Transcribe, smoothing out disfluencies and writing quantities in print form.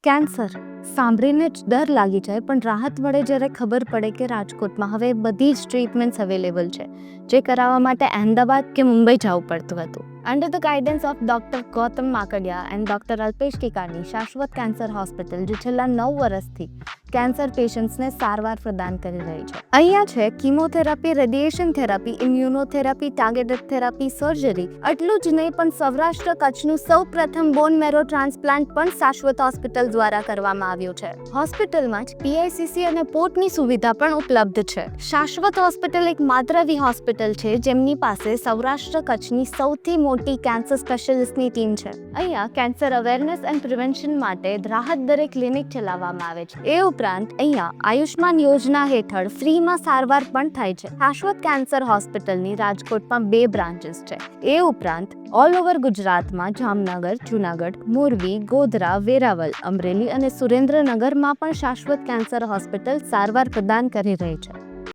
Cancer સાંભળીને જ ડર લાગી જાય, પણ રાહત મળે જ્યારે ખબર પડે કે રાજકોટમાં હવે બધી જ ટ્રીટમેન્ટ્સ અવેલેબલ છે, જે કરાવવા માટે અહેમદાબાદ કે મુંબઈ જવું પડતું હતું. Under the guidance of doctor Gautam Makadiya and doctor Alpesh Tikani Shashwat cancer hospital, જે છેલ્લા 9 વર્ષથી કેન્સર પેશન્ટ્સને સારવાર પ્રદાન કરી રહી છે. અહીંયા છે chemotherapy, radiation therapy, immunotherapy, targeted therapy, surgery. આટલું જ નહીં, પણ સૌરાષ્ટ્ર કચ્છનું સૌપ્રથમ બોન મેરો ટ્રાન્સપ્લાન્ટ પણ શાશ્વત હોસ્પિટલ દ્વારા કરવામાં આવ્યું છે. હોસ્પિટલમાં જ PICC અને પોર્ટની સુવિધા પણ ઉપલબ્ધ છે. શાશ્વત હોસ્પિટલ એક માત્ર એવી હોસ્પિટલ છે જેમની પાસે સૌરાષ્ટ્ર કચ્છની સૌથી મોટી કેન્સર સ્પેશિયલિસ્ટની ટીમ છે. અહીંયા કેન્સર અવેરનેસ એન્ડ પ્રિવેન્શન માટે રાહત દરે ક્લિનિક ચલાવવામાં આવે છે. એ ઉપરાંત અહીંયા આયુષ્માન યોજના હેઠળ ફ્રીમાં સારવાર પણ થાય છે. શાશ્વત કેન્સર હોસ્પિટલની રાજકોટમાં 2 બ્રાન્ચીસ છે. એ ઉપરાંત ઓલ ઓવર ગુજરાતમાં જામનગર, જૂનાગઢ, મોરબી, ગોધરા, વેરાવલ, અમરેલી અને સુરેન્દ્રનગરમાં પણ શાશ્વત કેન્સર હોસ્પિટલ સારવાર પ્રદાન કરી રહી છે.